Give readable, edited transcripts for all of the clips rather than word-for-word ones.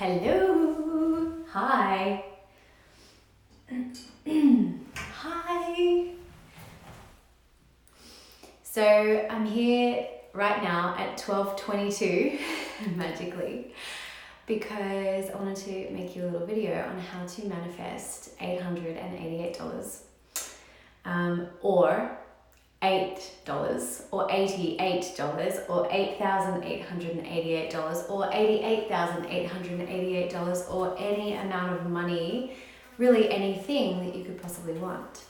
Hello. Hi. Hi. So I'm here right now at 12:22 magically because I wanted to make you a little video on how to manifest $888 or $8 or $88 or $8,888 or $88,888 or any amount of money, really anything that you could possibly want.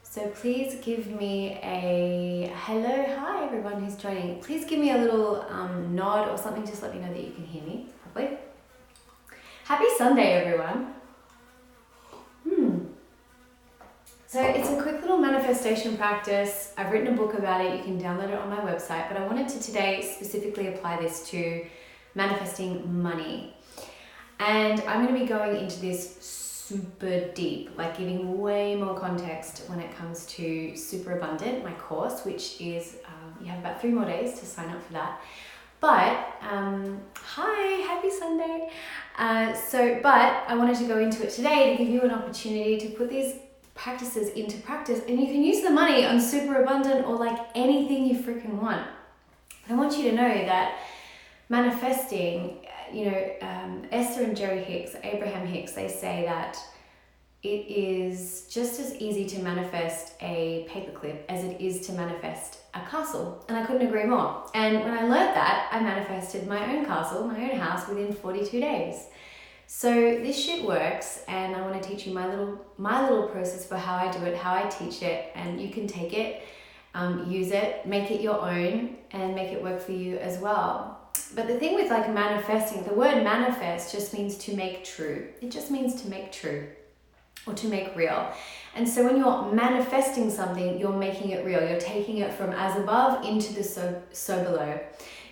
So please give me a hello, hi everyone who's joining. Please give me a little nod or something, just let me know that you can hear me properly. Happy Sunday, everyone. So it's a quick little manifestation practice. I've written a book about it. You can download it on my website, but I wanted to today specifically apply this to manifesting money. And I'm going to be going into this super deep, like giving way more context when it comes to Super Abundant, my course, which is, you have about 3 more days to sign up for that. But, hi, happy Sunday. But I wanted to go into it today to give you an opportunity to put these practices into practice, and you can use the money on Super Abundant or like anything you freaking want. I want you to know that manifesting, Esther and Jerry Hicks, Abraham Hicks, they say that it is just as easy to manifest a paperclip as it is to manifest a castle. And I couldn't agree more. And when I learned that, I manifested my own castle, my own house within 42 days. So this shit works, and I want to teach you my little process for how I do it, how I teach it, and you can take it, use it, make it your own, and make it work for you as well. But the thing with like manifesting, the word manifest just means to make true. It just means to make true or to make real. And so when you're manifesting something, you're making it real. You're taking it from as above into the so below.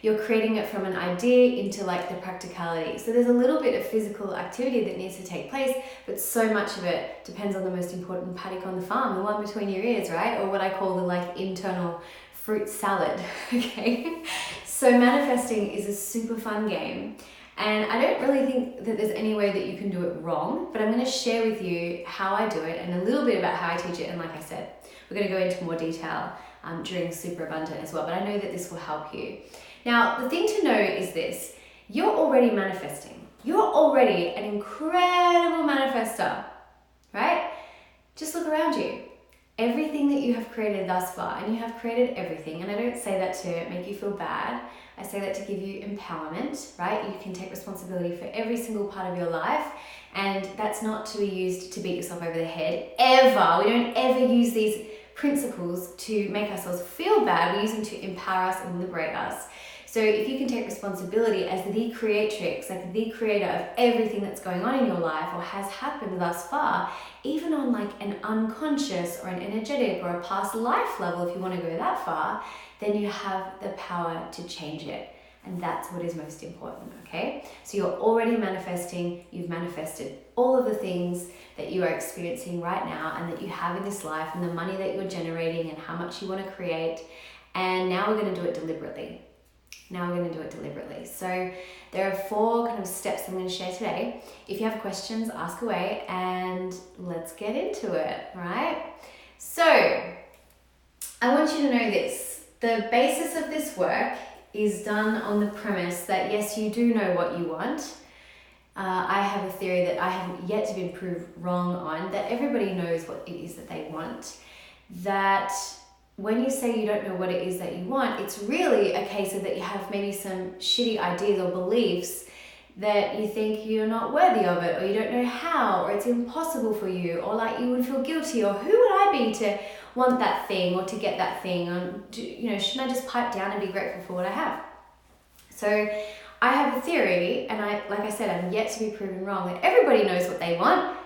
You're creating it from an idea into like the practicality. So there's a little bit of physical activity that needs to take place, but so much of it depends on the most important paddock on the farm, the one between your ears, right? Or what I call the like internal fruit salad, okay? So manifesting is a super fun game. And I don't really think that there's any way that you can do it wrong, but I'm going to share with you how I do it and a little bit about how I teach it. And like I said, we're going to go into more detail during Super Abundant as well, but I know that this will help you. Now, the thing to know is this: you're already manifesting. You're already an incredible manifester, right? Just look around you. Everything that you have created thus far, and you have created everything, and I don't say that to make you feel bad. I say that to give you empowerment, right? You can take responsibility for every single part of your life, and that's not to be used to beat yourself over the head, ever. We don't ever use these principles to make ourselves feel bad. We use them to empower us and liberate us. So if you can take responsibility as the creatrix, like the creator of everything that's going on in your life or has happened thus far, even on like an unconscious or an energetic or a past life level, if you want to go that far, then you have the power to change it. And that's what is most important, okay? So you're already manifesting, you've manifested all of the things that you are experiencing right now and that you have in this life and the money that you're generating and how much you want to create. And now we're going to do it deliberately. So there are 4 kind of steps I'm going to share today. If you have questions, ask away and let's get into it, right? So I want you to know this. The basis of this work is done on the premise that yes, you do know what you want. I have a theory that I haven't yet to be proved wrong on, that everybody knows what it is that they want. That when you say you don't know what it is that you want, it's really a case of that you have maybe some shitty ideas or beliefs that you think you're not worthy of it, or you don't know how, or it's impossible for you, or like you would feel guilty, or who would I be to want that thing or to get that thing, or shouldn't I just pipe down and be grateful for what I have? So I have a theory, and like I said, I'm yet to be proven wrong, that everybody knows what they want.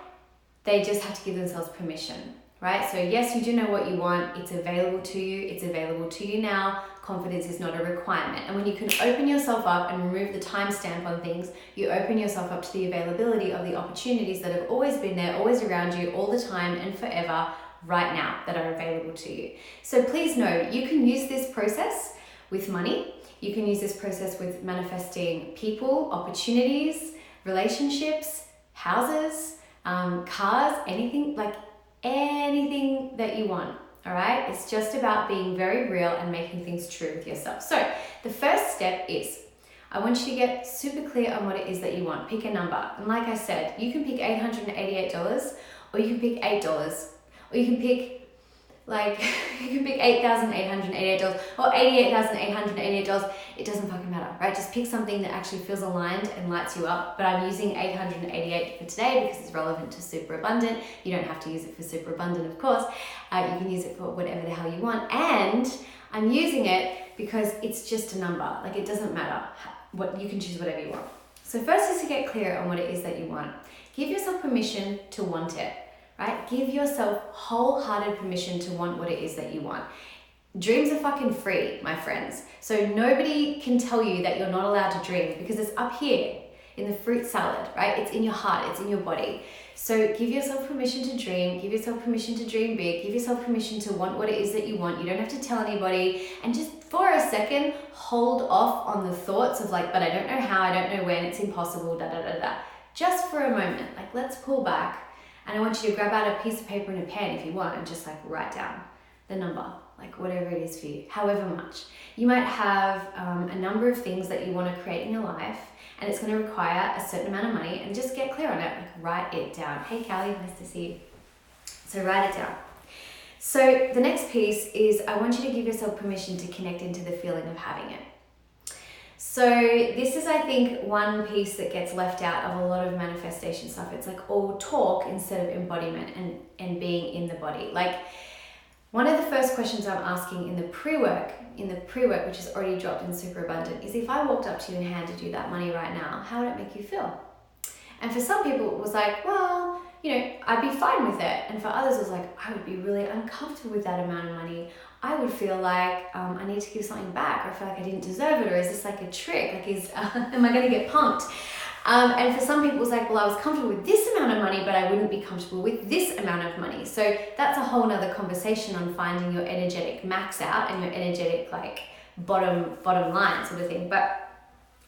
They just have to give themselves permission. Right? So yes, you do know what you want. It's available to you. It's available to you now. Confidence is not a requirement. And when you can open yourself up and remove the timestamp on things, you open yourself up to the availability of the opportunities that have always been there, always around you, all the time and forever, right now, that are available to you. So please know, you can use this process with money. You can use this process with manifesting people, opportunities, relationships, houses, cars, anything that you want. All right, it's just about being very real and making things true with yourself. So the first step is, I want you to get super clear on what it is that you want. Pick a number. And like I said, you can pick $888, or you can pick $8, or you can pick $8,888 or $88,888. It doesn't fucking matter, right? Just pick something that actually feels aligned and lights you up. But I'm using 888 for today because it's relevant to super abundant. You don't have to use it for super abundant, of course. You can use it for whatever the hell you want. And I'm using it because it's just a number. Like, it doesn't matter. You can choose whatever you want. So first is to get clear on what it is that you want. Give yourself permission to want it. Right? Give yourself wholehearted permission to want what it is that you want. Dreams are fucking free, my friends. So nobody can tell you that you're not allowed to dream, because it's up here in the fruit salad, right? It's in your heart, it's in your body. So give yourself permission to dream, give yourself permission to dream big, give yourself permission to want what it is that you want. You don't have to tell anybody, and just for a second, hold off on the thoughts of like, but I don't know how, I don't know when, it's impossible, da da da da. Just for a moment, like, let's pull back. And I want you to grab out a piece of paper and a pen if you want, and just like write down the number, like whatever it is for you, however much. You might have a number of things that you want to create in your life, and it's going to require a certain amount of money, and just get clear on it, like write it down. Hey Callie, nice to see you. So write it down. So the next piece is, I want you to give yourself permission to connect into the feeling of having it. So this is, I think, one piece that gets left out of a lot of manifestation stuff. It's like all talk instead of embodiment and being in the body. Like, one of the first questions I'm asking in the pre-work, which is already dropped in Super Abundant, is if I walked up to you and handed you that money right now, how would it make you feel? And for some people it was like, well, I'd be fine with it. And for others it was like, I would be really uncomfortable with that amount of money. I would feel like I need to give something back, or I feel like I didn't deserve it, or is this like a trick? Like, am I going to get punked? And for some people it was like, well, I was comfortable with this amount of money, but I wouldn't be comfortable with this amount of money. So that's a whole nother conversation on finding your energetic max out and your energetic like bottom line sort of thing. But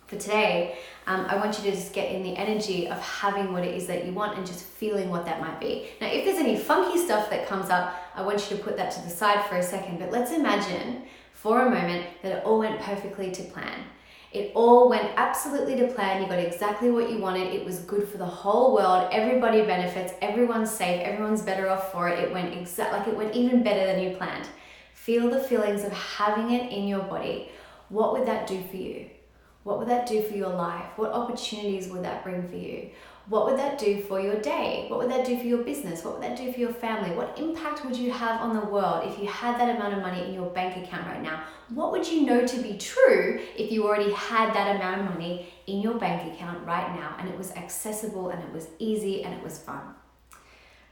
for today, I want you to just get in the energy of having what it is that you want and just feeling what that might be. Now, if there's any funky stuff that comes up, I want you to put that to the side for a second, but let's imagine for a moment that it all went perfectly to plan. It all went absolutely to plan. You got exactly what you wanted. It was good for the whole world. Everybody benefits. Everyone's safe. Everyone's better off for it. It went it went even better than you planned. Feel the feelings of having it in your body. What would that do for you? What would that do for your life? What opportunities would that bring for you? What would that do for your day? What would that do for your business? What would that do for your family? What impact would you have on the world if you had that amount of money in your bank account right now? What would you know to be true if you already had that amount of money in your bank account right now, and it was accessible and it was easy and it was fun,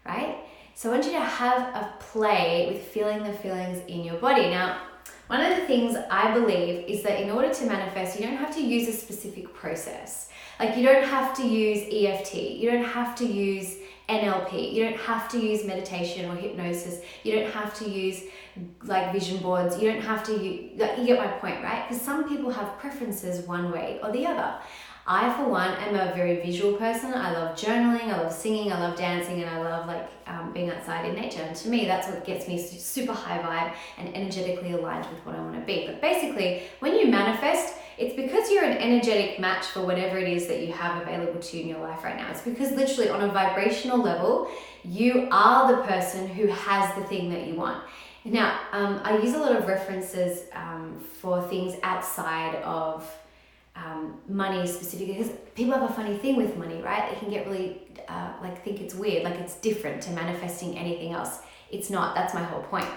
right? So I want you to have a play with feeling the feelings in your body. Now, one of the things I believe is that in order to manifest, you don't have to use a specific process. Like, you don't have to use EFT, you don't have to use NLP, you don't have to use meditation or hypnosis, you don't have to use like vision boards, you don't have to use, you get my point, right? Because some people have preferences one way or the other. I, for one, am a very visual person. I love journaling, I love singing, I love dancing, and I love being outside in nature. And to me, that's what gets me super high vibe and energetically aligned with what I want to be. But basically, when you manifest, it's because you're an energetic match for whatever it is that you have available to you in your life right now. It's because literally on a vibrational level, you are the person who has the thing that you want. Now, I use a lot of references for things outside of money specifically, because people have a funny thing with money, right? They can get really think it's weird, like it's different to manifesting anything else. It's not. That's my whole point.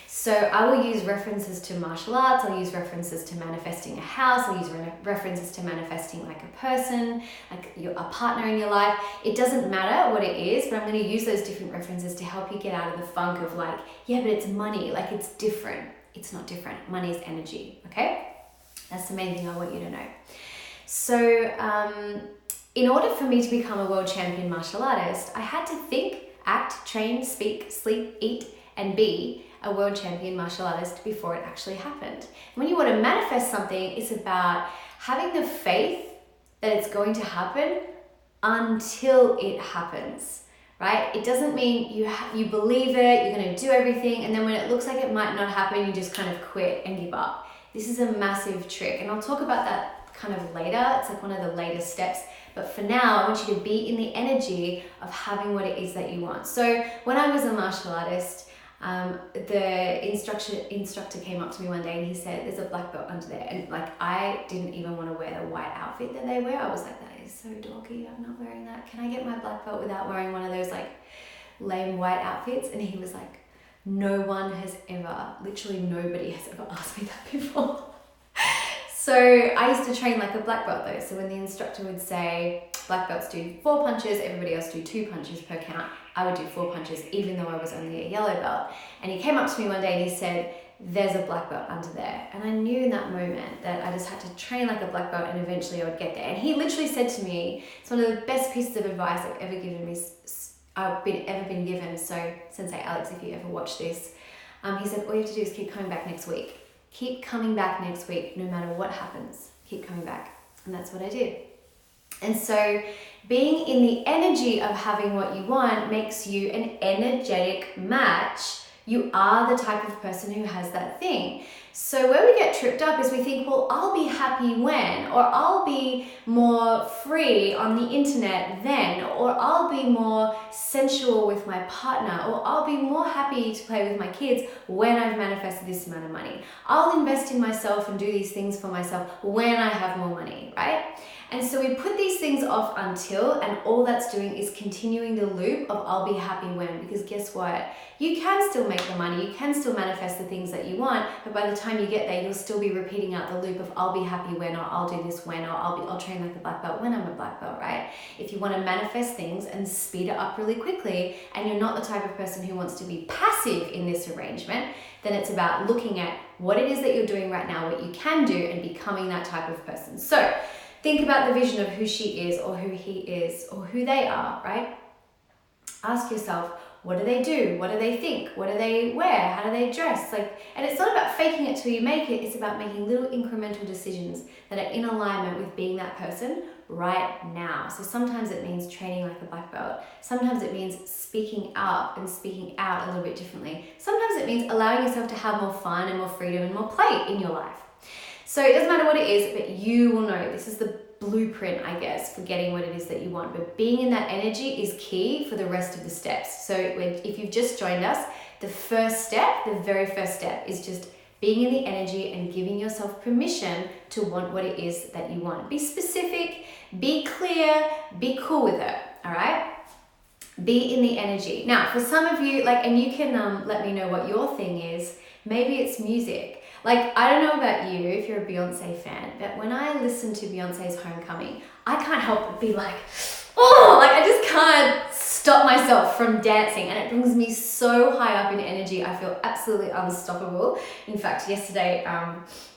So I will use references to martial arts, I'll use references to manifesting a house, I'll use references to manifesting like a person, like a partner in your life. It doesn't matter what it is, but I'm going to use those different references to help you get out of the funk of like, yeah, but it's money, like it's different. It's not different. Money is energy, okay? That's the main thing I want you to know. So in order for me to become a world champion martial artist, I had to think, act, train, speak, sleep, eat, and be a world champion martial artist before it actually happened. When you want to manifest something, it's about having the faith that it's going to happen until it happens, right? It doesn't mean you believe it, you're going to do everything, and then when it looks like it might not happen, you just kind of quit and give up. This is a massive trick, and I'll talk about that kind of later. It's like one of the later steps. But for now, I want you to be in the energy of having what it is that you want. So when I was a martial artist, the instructor came up to me one day and he said, there's a black belt under there. And like, I didn't even want to wear the white outfit that they wear. I was like, that is so dorky, I'm not wearing that. Can I get my black belt without wearing one of those like lame white outfits? And he was like, no one has ever, literally nobody has ever asked me that before. So I used to train like a black belt though. So when the instructor would say, black belts do 4 punches, everybody else do 2 punches per count, I would do 4 punches even though I was only a yellow belt. And he came up to me one day and he said, there's a black belt under there. And I knew in that moment that I just had to train like a black belt and eventually I would get there. And he literally said to me, it's one of the best pieces of advice I've ever been given. So Sensei Alex, if you ever watch this, he said, all you have to do is keep coming back next week. Keep coming back next week, no matter what happens. Keep coming back. And that's what I did. And so being in the energy of having what you want makes you an energetic match. You are the type of person who has that thing. So where we get tripped up is we think, well, I'll be happy when, or I'll be more free on the internet then, or I'll be more sensual with my partner, or I'll be more happy to play with my kids when I've manifested this amount of money. I'll invest in myself and do these things for myself when I have more money, right? And so we put these things off until, and all that's doing is continuing the loop of I'll be happy when, because guess what? You can still make the money, you can still manifest the things that you want, but by the time you get there, you'll still be repeating out the loop of I'll be happy when, or I'll do this when, or I'll train like a black belt when I'm a black belt, right? If you want to manifest things and speed it up really quickly, and you're not the type of person who wants to be passive in this arrangement, then it's about looking at what it is that you're doing right now, what you can do, and becoming that type of person. So think about the vision of who she is, or who he is, or who they are, right? Ask yourself, what do they do? What do they think? What do they wear? How do they dress? And it's not about faking it till you make it. It's about making little incremental decisions that are in alignment with being that person right now. So sometimes it means training like a black belt. Sometimes it means speaking up and speaking out a little bit differently. Sometimes it means allowing yourself to have more fun and more freedom and more play in your life. So it doesn't matter what it is, but you will know. This is the blueprint, I guess, for getting what it is that you want. But being in that energy is key for the rest of the steps. So if you've just joined us, the very first step is just being in the energy and giving yourself permission to want what it is that you want. Be specific, be clear, be cool with it, all right? Be in the energy. Now, for some of you, and you can let me know what your thing is. Maybe it's music. I don't know about you if you're a Beyonce fan, but when I listen to Beyonce's Homecoming, I can't help but be like, oh, I just can't stop myself from dancing, and it brings me so high up in energy. I feel absolutely unstoppable. In fact, yesterday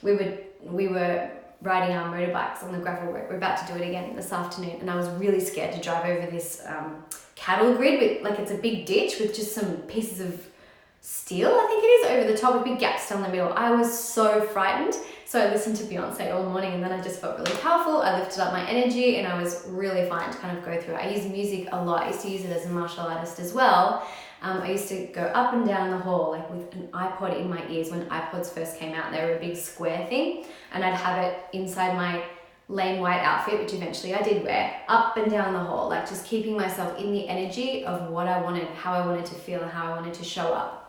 we were riding our motorbikes on the gravel road. We're about to do it again this afternoon, and I was really scared to drive over this cattle grid with it's a big ditch with just some pieces of steel, I think it is, over the top with big gaps down the middle. I was so frightened. So I listened to Beyonce all morning, and then I just felt really powerful. I lifted up my energy, and I was really fine to kind of go through it. I use music a lot. I used to use it as a martial artist as well. I used to go up and down the hall with an iPod in my ears when iPods first came out. They were a big square thing, and I'd have it inside my lame white outfit, which eventually I did wear, up and down the hall, just keeping myself in the energy of what I wanted, how I wanted to feel, and how I wanted to show up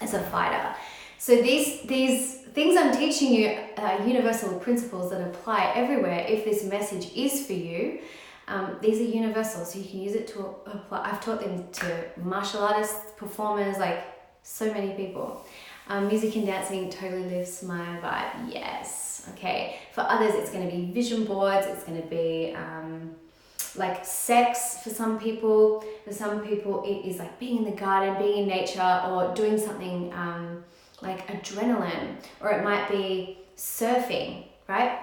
as a fighter. So these things I'm teaching you are universal principles that apply everywhere. If this message is for you, these are universal, so you can use it to apply. I've taught them to martial artists, performers, so many people. Music and dancing totally lifts my vibe, yes. Okay, for others it's going to be vision boards, it's going to be sex for some people. For some people it is being in the garden, being in nature, or doing something like adrenaline, or it might be surfing, right?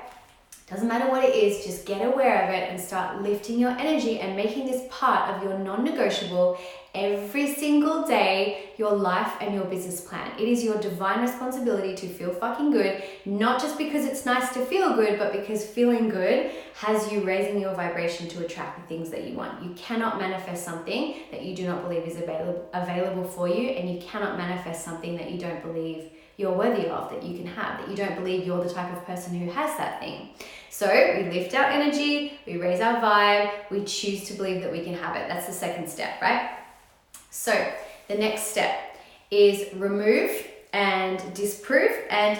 Doesn't matter what it is, just get aware of it and start lifting your energy and making this part of your non-negotiable every single day, your life and your business plan. It is your divine responsibility to feel fucking good, not just because it's nice to feel good, but because feeling good has you raising your vibration to attract the things that you want. You cannot manifest something that you do not believe is available for you, and you cannot manifest something that you don't believe you're worthy of, that you can have, that you don't believe you're the type of person who has that thing. So we lift our energy, we raise our vibe, we choose to believe that we can have it. That's the second step, right? So the next step is remove and disprove and,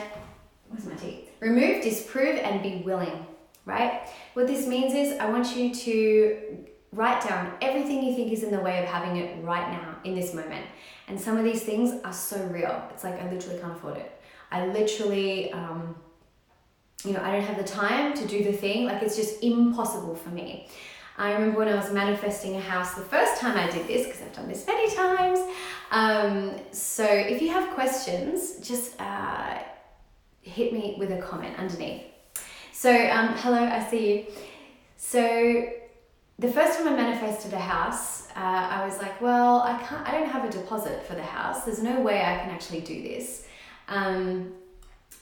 where's my tea? Remove, disprove and be willing, right? What this means is I want you to write down everything you think is in the way of having it right now in this moment. And some of these things are so real. It's like I literally can't afford it. I literally, I don't have the time to do the thing. Like it's just impossible for me. I remember when I was manifesting a house the first time I did this, because I've done this many times. So if you have questions, just hit me with a comment underneath. So hello, I see you. So the first time I manifested a house, I was like, well, I don't have a deposit for the house. There's no way I can actually do this.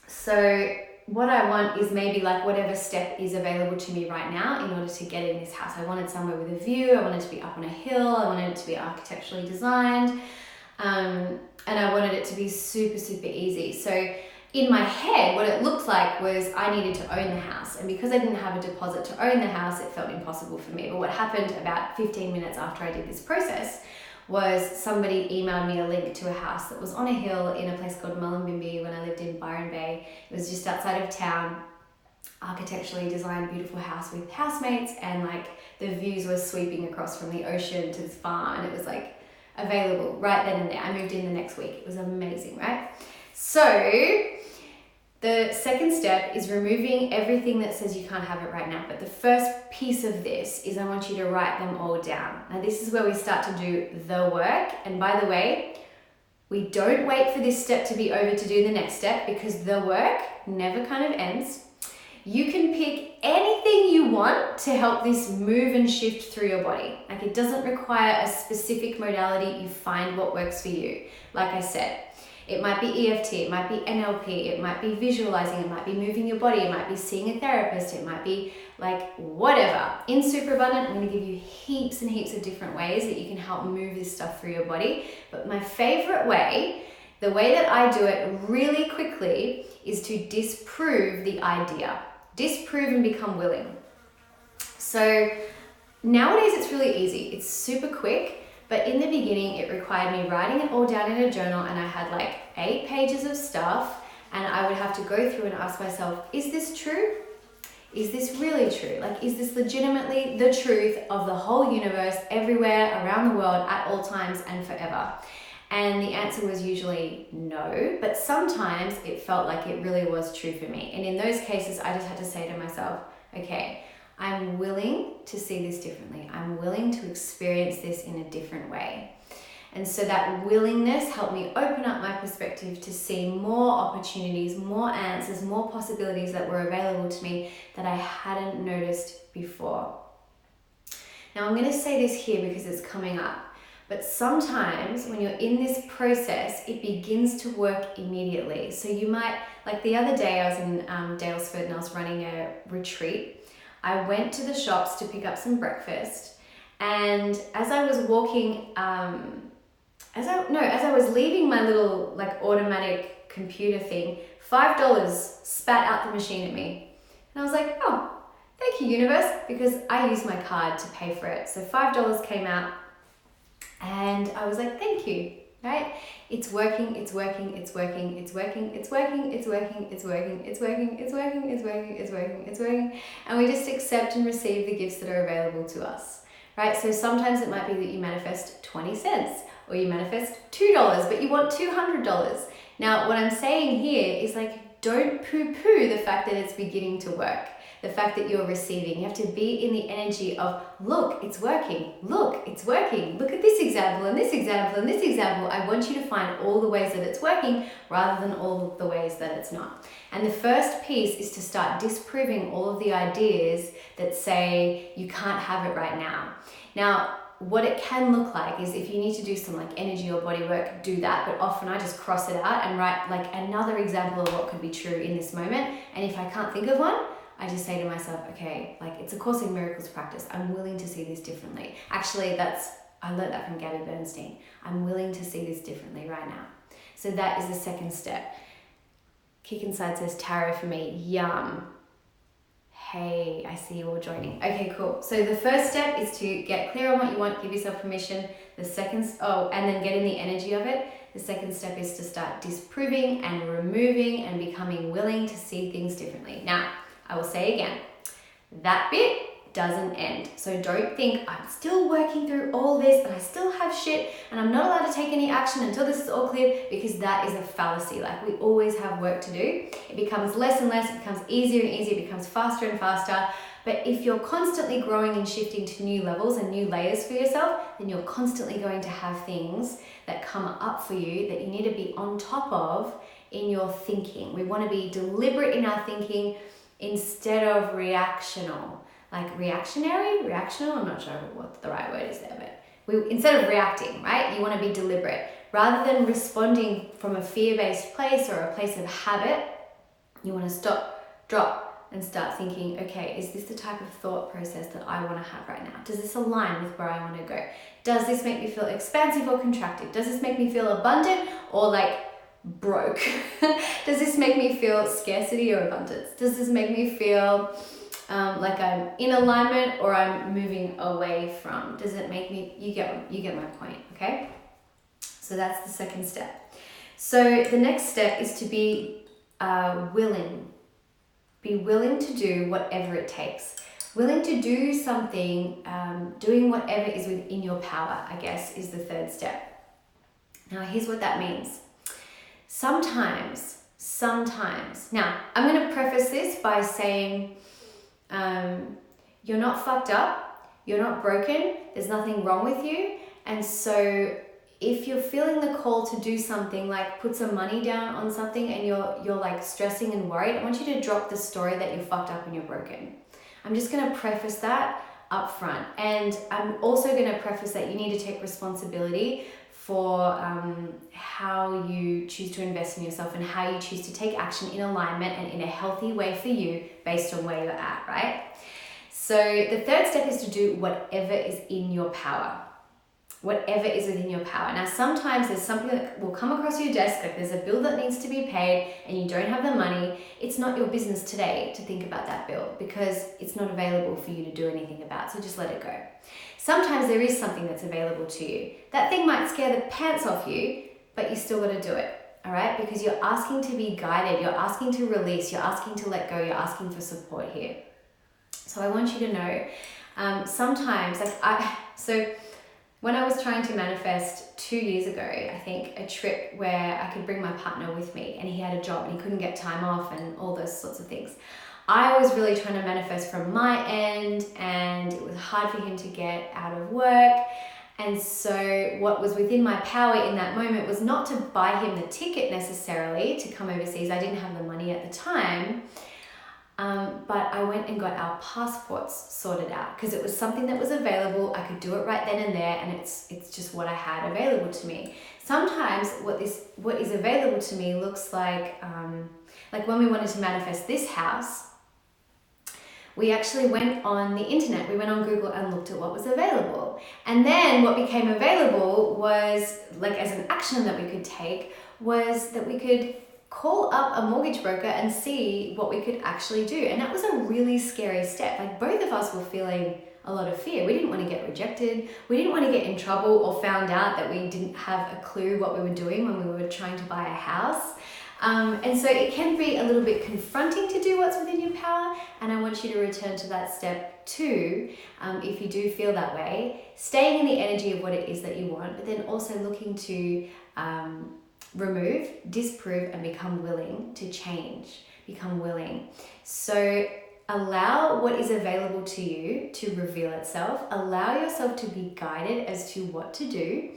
So what I want is maybe like whatever step is available to me right now in order to get in this house. I wanted somewhere with a view. I wanted to be up on a hill. I wanted it to be architecturally designed. And I wanted it to be super, super easy. So in my head, what it looked like was I needed to own the house. And because I didn't have a deposit to own the house, it felt impossible for me. But what happened about 15 minutes after I did this process was somebody emailed me a link to a house that was on a hill in a place called Mullumbimby when I lived in Byron Bay. It was just outside of town, architecturally designed, beautiful house with housemates, and like the views were sweeping across from the ocean to the farm, and it was like available right then and there. I moved in the next week. It was amazing, right? So the second step is removing everything that says you can't have it right now. But the first piece of this is I want you to write them all down. Now this is where we start to do the work. And by the way, we don't wait for this step to be over to do the next step, because the work never kind of ends. You can pick anything you want to help this move and shift through your body. Like it doesn't require a specific modality. You find what works for you. Like I said, it might be EFT, it might be NLP, it might be visualizing, it might be moving your body, it might be seeing a therapist, it might be like whatever. In Super Abundant, I'm going to give you heaps and heaps of different ways that you can help move this stuff through your body. But my favorite way, the way that I do it really quickly, is to disprove the idea. Disprove and become willing. So nowadays it's really easy. It's super quick. But in the beginning, it required me writing it all down in a journal, and I had like 8 pages of stuff, and I would have to go through and ask myself, is this true? Is this really true? Like, is this legitimately the truth of the whole universe, everywhere, around the world, at all times and forever? And the answer was usually no, but sometimes it felt like it really was true for me. And in those cases, I just had to say to myself, okay, I'm willing to see this differently. I'm willing to experience this in a different way. And so that willingness helped me open up my perspective to see more opportunities, more answers, more possibilities that were available to me that I hadn't noticed before. Now I'm going to say this here because it's coming up, but sometimes when you're in this process, it begins to work immediately. So you might, like the other day I was in Dalesford and I was running a retreat. I went to the shops to pick up some breakfast, and as I was walking, as I was leaving my little like automatic computer thing, $5 spat out the machine at me. And I was like, oh, thank you, universe, because I used my card to pay for it. So $5 came out, and I was like, thank you, right? It's working, it's working, it's working, it's working, it's working, it's working, it's working, it's working, it's working, it's working, it's working, it's working. And we just accept and receive the gifts that are available to us, right? So sometimes it might be that you manifest 20 cents or you manifest $2, but you want $200. Now, what I'm saying here is like, don't poo-poo the fact that it's beginning to work. The fact that you're receiving. You have to be in the energy of, look, it's working. Look, it's working. Look at this example and this example and this example. I want you to find all the ways that it's working rather than all the ways that it's not. And the first piece is to start disproving all of the ideas that say you can't have it right now. Now, what it can look like is if you need to do some like energy or body work, do that. But often I just cross it out and write like another example of what could be true in this moment. And if I can't think of one, I just say to myself, okay, like it's a Course in Miracles practice. I'm willing to see this differently. Actually, I learned that from Gabby Bernstein. I'm willing to see this differently right now. So that is the second step. Kick Inside says tarot for me. Yum. Hey, I see you all joining. Okay, cool. So the first step is to get clear on what you want, give yourself permission. The second, and then get in the energy of it. The second step is to start disproving and removing and becoming willing to see things differently. Now, I will say again, that bit doesn't end. So don't think I'm still working through all this and I still have shit and I'm not allowed to take any action until this is all clear, because that is a fallacy. Like, we always have work to do. It becomes less and less, it becomes easier and easier, it becomes faster and faster. But if you're constantly growing and shifting to new levels and new layers for yourself, then you're constantly going to have things that come up for you that you need to be on top of in your thinking. We want to be deliberate in our thinking instead of reactional. Like reactional, I'm not sure what the right word is there, but instead of reacting, right? You want to be deliberate. Rather than responding from a fear-based place or a place of habit, you want to stop, drop, and start thinking, okay, is this the type of thought process that I want to have right now? Does this align with where I want to go? Does this make me feel expansive or contracted? Does this make me feel abundant or like broke? Does this make me feel scarcity or abundance? Does this make me feel like I'm in alignment or I'm moving away from? Does it make me, you get my point, okay? So that's the second step. So the next step is to be willing. Be willing to do whatever it takes. Willing to do something, doing whatever is within your power, I guess, is the third step. Now, here's what that means. Sometimes, now I'm going to preface this by saying, you're not fucked up, you're not broken, there's nothing wrong with you. And so if you're feeling the call to do something, like put some money down on something and you're like stressing and worried, I want you to drop the story that you're fucked up and you're broken. I'm just going to preface that up front. And I'm also going to preface that you need to take responsibility for how you choose to invest in yourself and how you choose to take action in alignment and in a healthy way for you based on where you're at, right? So the third step is to do whatever is in your power. Whatever is within your power. Now, sometimes there's something that will come across your desk, like there's a bill that needs to be paid and you don't have the money. It's not your business today to think about that bill because it's not available for you to do anything about, so just let it go. Sometimes there is something that's available to you. That thing might scare the pants off you, but you still got to do it, all right? Because you're asking to be guided, you're asking to release, you're asking to let go, you're asking for support here. So I want you to know, sometimes, when I was trying to manifest 2 years ago, I think, a trip where I could bring my partner with me and he had a job and he couldn't get time off and all those sorts of things. I was really trying to manifest from my end and it was hard for him to get out of work. And so what was within my power in that moment was not to buy him the ticket necessarily to come overseas. I didn't have the money at the time. But I went and got our passports sorted out because it was something that was available. I could do it right then and there, and it's just what I had available to me. Sometimes what is available to me looks like when we wanted to manifest this house, we actually went on the internet. We went on Google and looked at what was available. And then what became available was, like, as an action that we could take, was that we could call up a mortgage broker and see what we could actually do. And that was a really scary step. Like, both of us were feeling a lot of fear. We didn't want to get rejected. We didn't want to get in trouble or found out that we didn't have a clue what we were doing when we were trying to buy a house. And so it can be a little bit confronting to do what's within your power. And I want you to return to that step too, if you do feel that way, staying in the energy of what it is that you want, but then also looking to remove, disprove, and become willing to change, become willing. So allow what is available to you to reveal itself. Allow yourself to be guided as to what to do.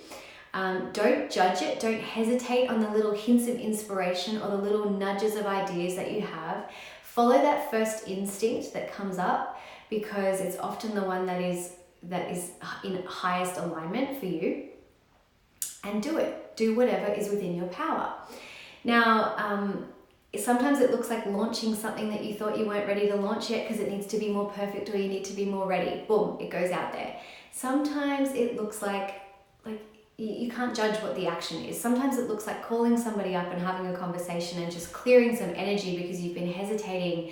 Don't judge it. Don't hesitate on the little hints of inspiration or the little nudges of ideas that you have. Follow that first instinct that comes up, because it's often the one that is in highest alignment for you, and do it. Do whatever is within your power. Now, sometimes it looks like launching something that you thought you weren't ready to launch yet because it needs to be more perfect, or you need to be more ready. Boom, it goes out there. Sometimes it looks like you can't judge what the action is. Sometimes it looks like calling somebody up and having a conversation and just clearing some energy because you've been hesitating.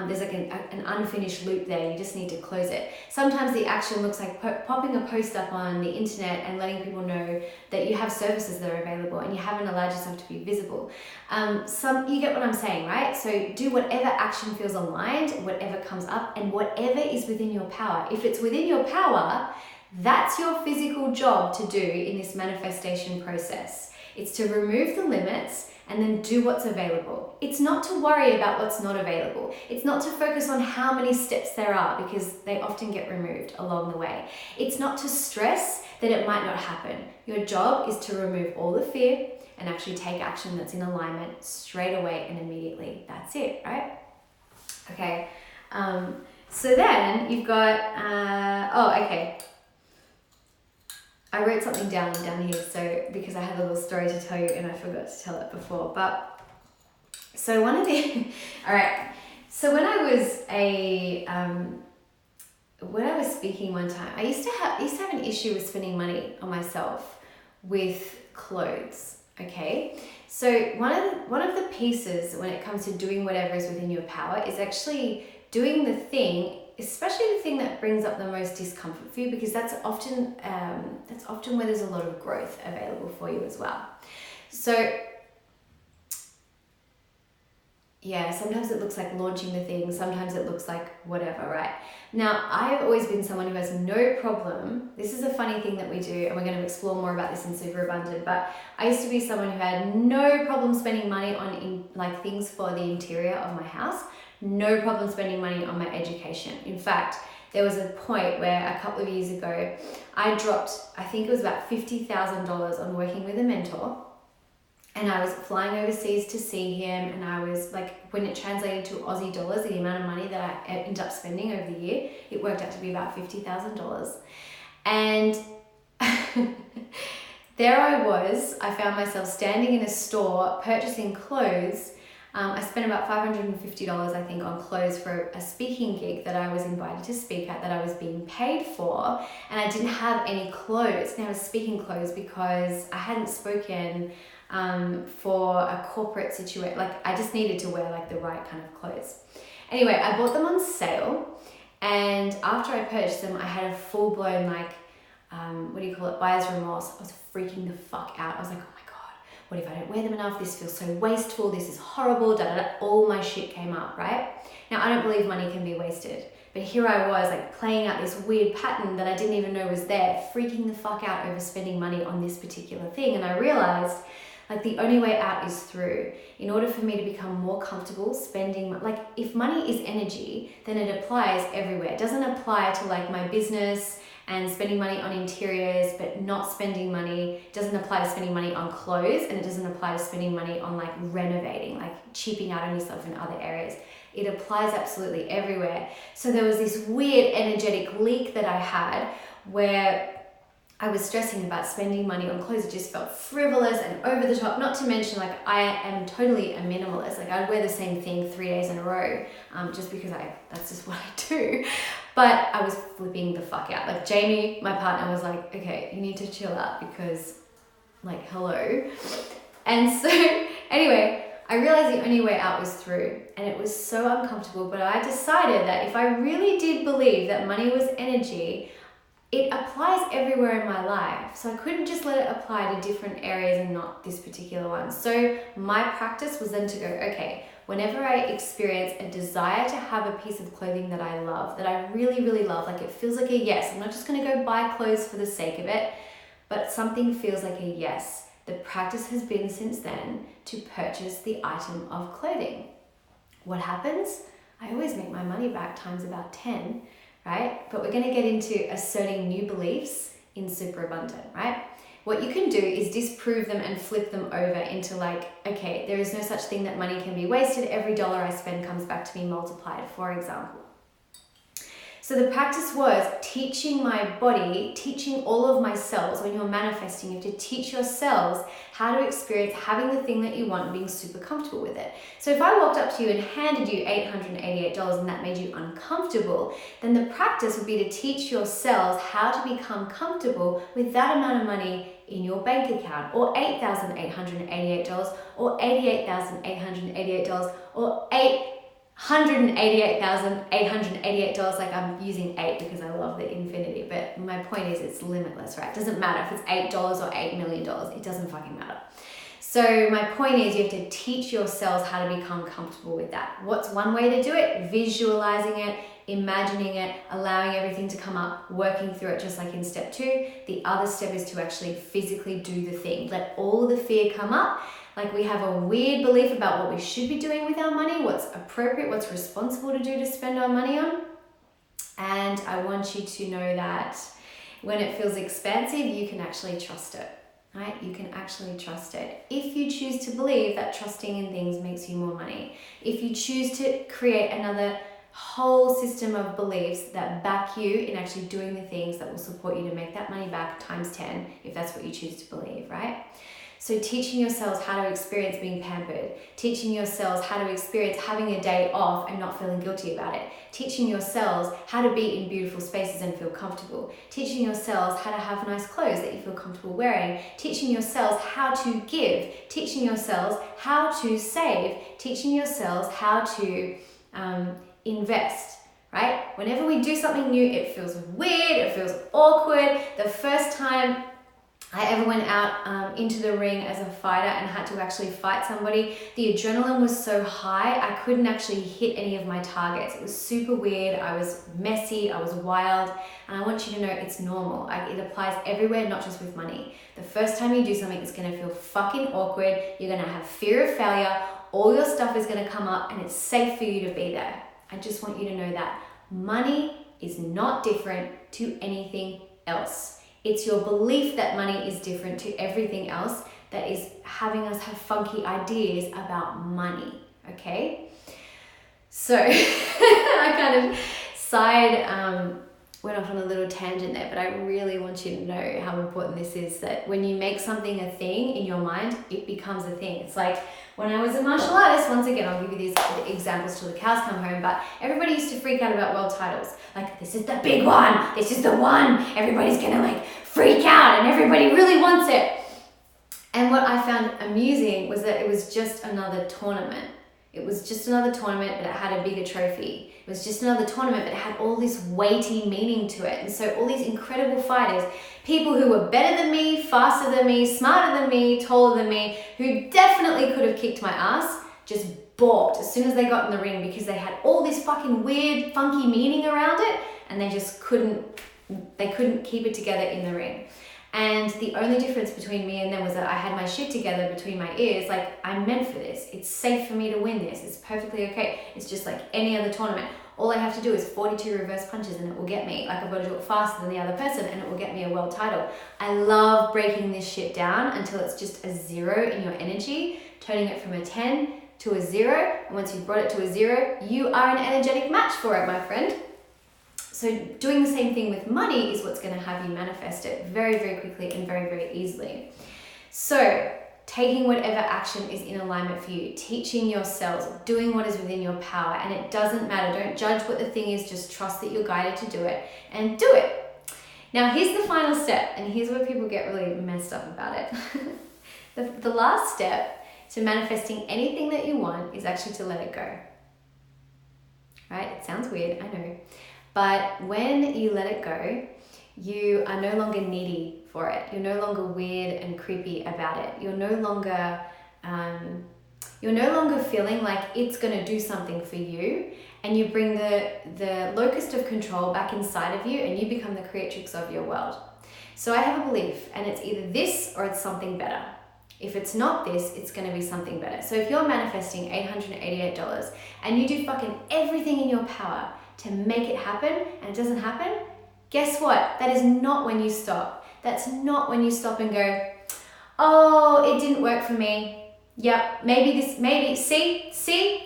There's like an unfinished loop there. You just need to close it. Sometimes the action looks like popping a post up on the internet and letting people know that you have services that are available and you haven't allowed yourself to be visible. You get what I'm saying, right? So do whatever action feels aligned, whatever comes up, and whatever is within your power. If it's within your power, that's your physical job to do in this manifestation process. It's to remove the limits and then do what's available. It's not to worry about what's not available. It's not to focus on how many steps there are, because they often get removed along the way. It's not to stress that it might not happen. Your job is to remove all the fear and actually take action that's in alignment straight away and immediately. That's it, right? Okay. So then you've got, okay. I wrote something down here, so because I had a little story to tell you and I forgot to tell it before. But so one of the all right. So when I was speaking one time, I used to have an issue with spending money on myself with clothes. Okay, so one of the pieces when it comes to doing whatever is within your power is actually doing the thing, especially the thing that brings up the most discomfort for you, because that's often where there's a lot of growth available for you as well. So yeah, sometimes it looks like launching the thing, sometimes it looks like whatever, right? Now, I've always been someone who has no problem. This is a funny thing that we do, and we're going to explore more about this in Super Abundant, but I used to be someone who had no problem spending money on things for the interior of my house. No problem spending money on my education. In fact, there was a point where a couple of years ago, I dropped, I think it was about $50,000 on working with a mentor. And I was flying overseas to see him, and I was like, when it translated to Aussie dollars, the amount of money that I ended up spending over the year, it worked out to be about $50,000. And there I found myself standing in a store purchasing clothes. I spent about $550, I think, on clothes for a speaking gig that I was invited to speak at, that I was being paid for, and I didn't have any clothes. Now I was speaking clothes because I hadn't spoken for a corporate situation. Like, I just needed to wear like the right kind of clothes. Anyway, I bought them on sale, and after I purchased them, I had a full-blown buyer's remorse. I was freaking the fuck out. I was like, oh my God, what if I don't wear them enough? This feels so wasteful. This is horrible. All my shit came up, right? Now, I don't believe money can be wasted, but here I was like playing out this weird pattern that I didn't even know was there, freaking the fuck out over spending money on this particular thing. And I realized, like, the only way out is through. In order for me to become more comfortable spending, like, if money is energy, then it applies everywhere. It doesn't apply to like my business and spending money on interiors, but not spending money. It doesn't apply to spending money on clothes, and it doesn't apply to spending money on like renovating, like cheaping out on yourself in other areas. It applies absolutely everywhere. So there was this weird energetic leak that I had where I was stressing about spending money on clothes. It just felt frivolous and over the top. Not to mention, like, I am totally a minimalist. Like, I'd wear the same thing 3 days in a row, just because that's just what I do. But I was flipping the fuck out. Like, Jamie, my partner, was like, okay, you need to chill out because, like, hello. And so, anyway, I realized the only way out was through, and it was so uncomfortable. But I decided that if I really did believe that money was energy, it applies everywhere in my life. So I couldn't just let it apply to different areas and not this particular one. So my practice was then to go, okay, whenever I experience a desire to have a piece of clothing that I love, that I really, really love, like it feels like a yes. I'm not just gonna go buy clothes for the sake of it, but something feels like a yes. The practice has been since then to purchase the item of clothing. What happens? I always make my money back times about 10. Right? But we're going to get into asserting new beliefs in Super Abundant, right? what you can do is disprove them and flip them over into like, okay, there is no such thing that money can be wasted. Every dollar I spend comes back to me multiplied, for example. So the practice was teaching my body, teaching all of my cells. When you're manifesting, you have to teach your cells how to experience having the thing that you want and being super comfortable with it. So if I walked up to you and handed you $888 and that made you uncomfortable, then the practice would be to teach your cells how to become comfortable with that amount of money in your bank account, or $8,888, or $88,888, or $188,888, like I'm using 8 because I love the infinity, but my point is it's limitless, right? It doesn't matter if it's $8 or $8 million, it doesn't fucking matter. So my point is you have to teach your cells how to become comfortable with that. What's one way to do it? Visualizing it, imagining it, allowing everything to come up, working through it just like in step 2. The other step is to actually physically do the thing. Let all the fear come up. Like we have a weird belief about what we should be doing with our money, what's appropriate, what's responsible to do to spend our money on. And I want you to know that when it feels expansive, you can actually trust it, right? You can actually trust it. If you choose to believe that trusting in things makes you more money, if you choose to create another whole system of beliefs that back you in actually doing the things that will support you to make that money back times 10, if that's what you choose to believe, right? So teaching yourselves how to experience being pampered, teaching yourselves how to experience having a day off and not feeling guilty about it, teaching yourselves how to be in beautiful spaces and feel comfortable, teaching yourselves how to have nice clothes that you feel comfortable wearing, teaching yourselves how to give, teaching yourselves how to save, teaching yourselves how to invest, right? Whenever we do something new, it feels weird, it feels awkward. The first time I ever went out into the ring as a fighter and had to actually fight somebody, the adrenaline was so high, I couldn't actually hit any of my targets. It was super weird, I was messy, I was wild, and I want you to know it's normal. It applies everywhere, not just with money. The first time you do something, it's gonna feel fucking awkward, you're gonna have fear of failure, all your stuff is gonna come up, and it's safe for you to be there. I just want you to know that money is not different to anything else. It's your belief that money is different to everything else that is having us have funky ideas about money, okay? So I kind of went off on a little tangent there, but I really want you to know how important this is, that when you make something a thing in your mind, it becomes a thing. It's like when I was a martial artist, once again, I'll give you these examples till the cows come home, but everybody used to freak out about world titles. Like, this is the big one, this is the one, everybody's gonna like freak out and everybody really wants it. And what I found amusing was that it was just another tournament. It was just another tournament, but it had a bigger trophy. It was just another tournament, but it had all this weighty meaning to it. And so all these incredible fighters, people who were better than me, faster than me, smarter than me, taller than me, who definitely could have kicked my ass, just balked as soon as they got in the ring because they had all this fucking weird, funky meaning around it, and they just couldn't keep it together in the ring. And the only difference between me and them was that I had my shit together between my ears. Like, I'm meant for this. It's safe for me to win this. It's perfectly okay. It's just like any other tournament. All I have to do is 42 reverse punches and it will get me. Like, I've got to do it faster than the other person and it will get me a world title. I love breaking this shit down until it's just a 0 in your energy, turning it from a 10 to a 0. And once you've brought it to a 0, you are an energetic match for it, my friend. So doing the same thing with money is what's going to have you manifest it very, very quickly and very, very easily. So taking whatever action is in alignment for you, teaching yourselves, doing what is within your power, and it doesn't matter. Don't judge what the thing is, just trust that you're guided to do it and do it. Now here's the final step, and here's where people get really messed up about it. The last step to manifesting anything that you want is actually to let it go. Right? It sounds weird, I know. But when you let it go, you are no longer needy for it. You're no longer weird and creepy about it. You're no longer feeling like it's going to do something for you, and you bring the locus of control back inside of you and you become the creatrix of your world. So I have a belief, and it's either this or it's something better. If it's not this, it's going to be something better. So if you're manifesting $888 and you do fucking everything in your power to make it happen and it doesn't happen, guess what? That is not when you stop. That's not when you stop and go, oh, it didn't work for me. Yep,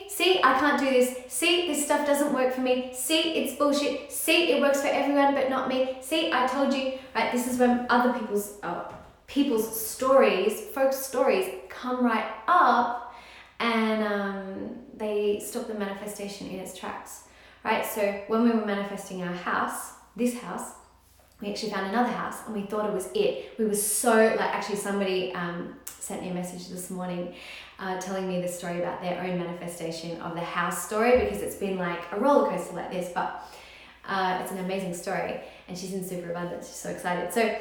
see, I can't do this. See, this stuff doesn't work for me. See, it's bullshit. See, it works for everyone but not me. See, I told you, right? This is when other people's stories, folks' stories come right up and they stop the manifestation in its tracks, right? So when we were manifesting our house, this house, we actually found another house and we thought it was it. We were so, like, actually somebody sent me a message this morning telling me the story about their own manifestation of the house story, because it's been like a roller coaster like this, but it's an amazing story and she's in super abundance. She's so excited. So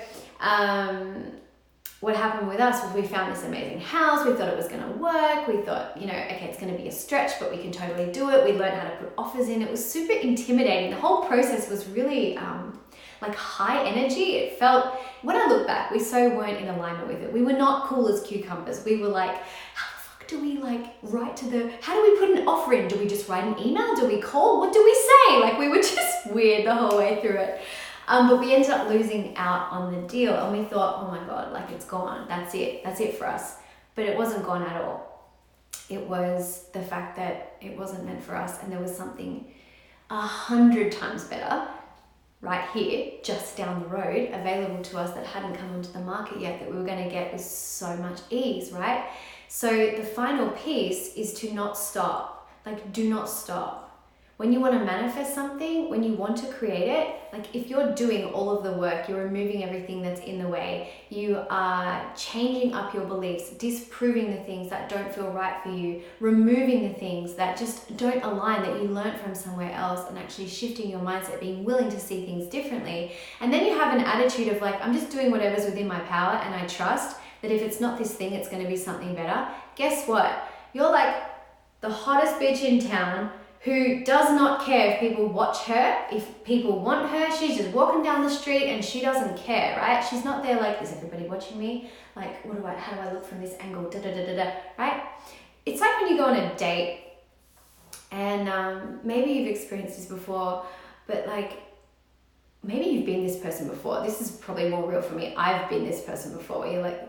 what happened with us was we found this amazing house. We thought it was going to work. We thought, you know, okay, it's going to be a stretch, but we can totally do it. We learned how to put offers in. It was super intimidating. The whole process was really like high energy. It felt, when I look back, we so weren't in alignment with it. We were not cool as cucumbers. We were like, how the fuck do we like write to the, how do we put an offer in? Do we just write an email? Do we call? What do we say? Like, we were just weird the whole way through it. But we ended up losing out on the deal and we thought, oh my God, like, it's gone. That's it for us. But it wasn't gone at all. It was the fact that it wasn't meant for us and there was something 100 times better right here, just down the road, available to us that hadn't come onto the market yet, that we were going to get with so much ease, right? So the final piece is to not stop. Like, do not stop. When you want to manifest something, when you want to create it, like, if you're doing all of the work, you're removing everything that's in the way, you are changing up your beliefs, disproving the things that don't feel right for you, removing the things that just don't align, that you learned from somewhere else, and actually shifting your mindset, being willing to see things differently. And then you have an attitude of like, I'm just doing whatever's within my power, and I trust that if it's not this thing, it's going to be something better. Guess what? You're like the hottest bitch in town, who does not care if people watch her, if people want her. She's just walking down the street and she doesn't care, right? She's not there like, is everybody watching me? Like, how do I look from this angle? Da, da, da, da, da, right? It's like when you go on a date and maybe you've experienced this before, but like, maybe you've been this person before. This is probably more real for me. I've been this person before where you're like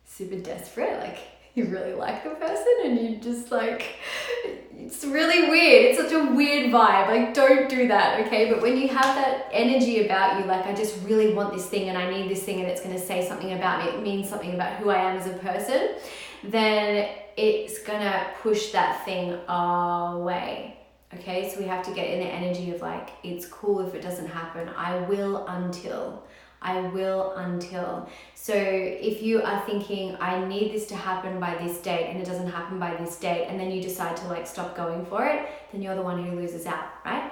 super desperate, like, you really like the person and you just like, it's really weird. It's such a weird vibe. Like, don't do that, okay? But when you have that energy about you, like, I just really want this thing and I need this thing and it's going to say something about me, it means something about who I am as a person, then it's going to push that thing away. Okay, so we have to get in the energy of like, it's cool if it doesn't happen. I will until. So if you are thinking, I need this to happen by this date and it doesn't happen by this date, and then you decide to like stop going for it, then you're the one who loses out, right?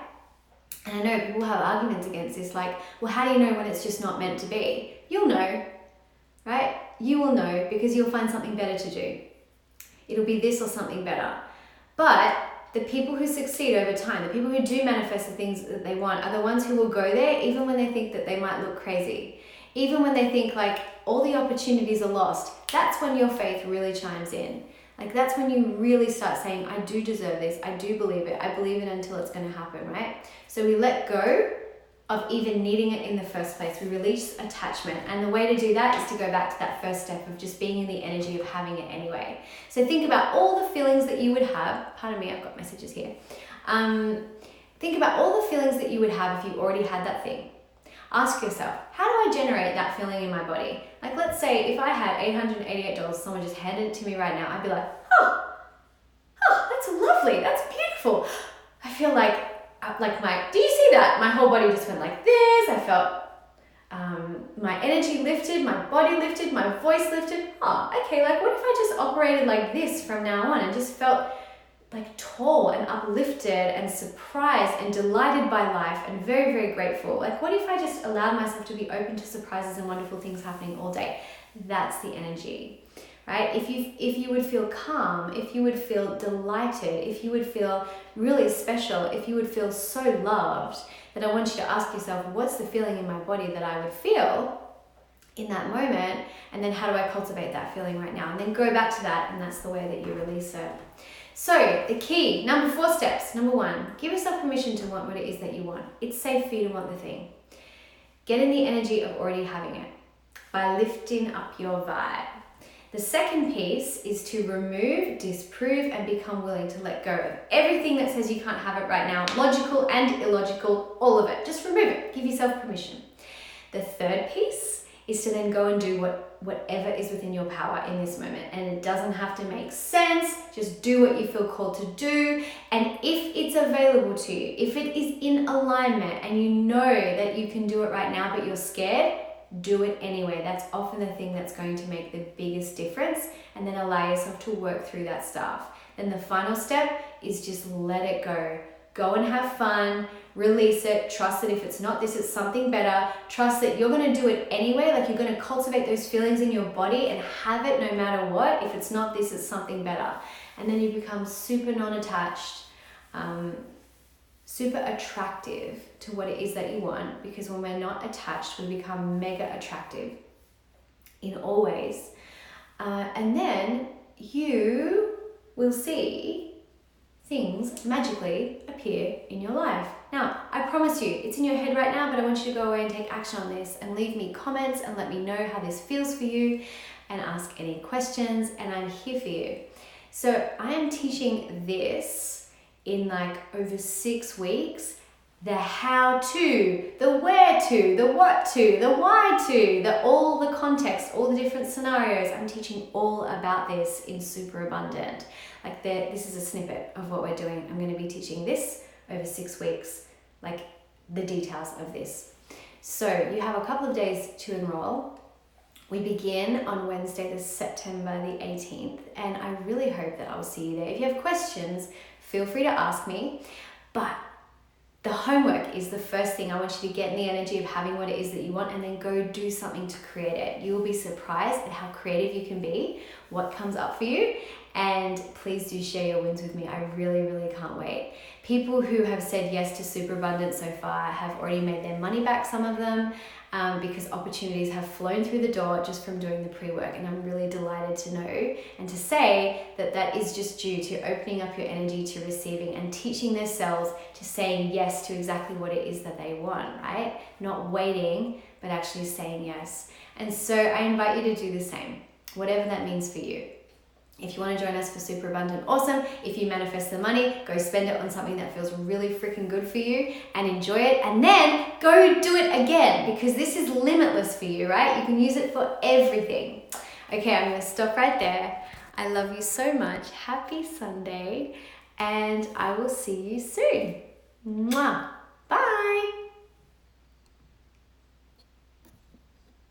And I know people have arguments against this, like, well, how do you know when it's just not meant to be? You'll know, right? You will know because you'll find something better to do. It'll be this or something better. But the people who succeed over time, the people who do manifest the things that they want, are the ones who will go there even when they think that they might look crazy. Even when they think like all the opportunities are lost, that's when your faith really chimes in. Like, that's when you really start saying, I do deserve this, I do believe it, I believe it until it's going to happen, right? So we let go of even needing it in the first place. We release attachment. And the way to do that is to go back to that first step of just being in the energy of having it anyway. So think about all the feelings that you would have. Pardon me, I've got messages here. Think about all the feelings that you would have if you already had that thing. Ask yourself, how do I generate that feeling in my body? Like, let's say if I had $888, someone just handed it to me right now, I'd be like, oh, that's lovely, that's beautiful. I feel like do you see that? My whole body just went like this. I felt my energy lifted, my body lifted, my voice lifted. Oh, okay, like what if I just operated like this from now on and just felt like tall and uplifted and surprised and delighted by life and very, very grateful. Like, what if I just allowed myself to be open to surprises and wonderful things happening all day? That's the energy, right? If you would feel calm, if you would feel delighted, if you would feel really special, if you would feel so loved, then I want you to ask yourself, what's the feeling in my body that I would feel in that moment? And then how do I cultivate that feeling right now? And then go back to that, and that's the way that you release it. So the key, number 4 steps. Number 1, give yourself permission to want what it is that you want. It's safe for you to want the thing. Get in the energy of already having it. by lifting up your vibe. The second piece is to remove, disprove, and become willing to let go of everything that says you can't have it right now, logical and illogical, all of it. Just remove it. Give yourself permission. The third piece is to then go and do whatever is within your power in this moment. And it doesn't have to make sense. Just do what you feel called to do. And if it's available to you, if it is in alignment and you know that you can do it right now, but you're scared, do it anyway. That's often the thing that's going to make the biggest difference, and then allow yourself to work through that stuff. Then the final step is just let it go. Go and have fun, release it, trust that if it's not this, it's something better. Trust that you're going to do it anyway, like you're going to cultivate those feelings in your body and have it no matter what. If it's not this, it's something better. And then you become super non-attached, super attractive to what it is that you want, because when we're not attached, we become mega attractive in all ways. And then you will see things magically appear in your life. Now, I promise you, it's in your head right now, but I want you to go away and take action on this and leave me comments and let me know how this feels for you and ask any questions, and I'm here for you. So I am teaching this in like over 6 weeks, the how to, the where to, the what to, the why to, all the context, all the different scenarios. I'm teaching all about this in Super Abundant. Like this is a snippet of what we're doing. I'm going to be teaching this over 6 weeks, like the details of this. So you have a couple of days to enroll. We begin on Wednesday, September the 18th, and I really hope that I'll see you there. If you have questions, feel free to ask me, but the homework is the first thing. I want you to get in the energy of having what it is that you want and then go do something to create it. You will be surprised at how creative you can be, what comes up for you, and please do share your wins with me. I really, really can't wait. People who have said yes to Super Abundant so far have already made their money back, some of them, because opportunities have flown through the door just from doing the pre-work, and I'm really delighted to know and to say that that is just due to opening up your energy to receiving and teaching themselves to saying yes to exactly what it is that they want, right? Not waiting, but actually saying yes. And so I invite you to do the same, whatever that means for you. If you want to join us for Super Abundant, awesome. If you manifest the money, go spend it on something that feels really freaking good for you and enjoy it, and then go do it again, because this is limitless for you, right? You can use it for everything. Okay, I'm going to stop right there. I love you so much. Happy Sunday, and I will see you soon. Mwah. Bye.